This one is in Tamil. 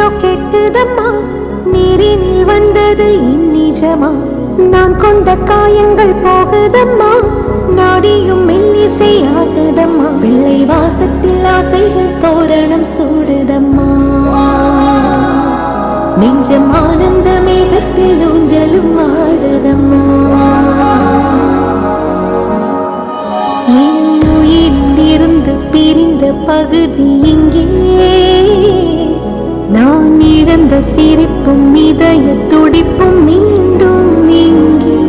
ஏனோ கெட்டுதம்மா, நீரினில் வந்தது இந்நிஜமா. நான் கொண்ட காயங்கள் போகுதம்மா, நாடியும் மெல்லிசை ஆகுதம்மா. பிள்ளை வாசத்தில் ஆசைகள் தோரணம் சூடுதம்மா. நெஞ்சம் ஆனந்த மேகத்தில் ஊஞ்சலும் ஆடுதம்மா. என் உயிரில் இருந்து பிரிந்த பகுதி இங்கே, நான் இழந்த சிரிப்பும் இதய துடிப்பும் மீண்டும் இங்கே.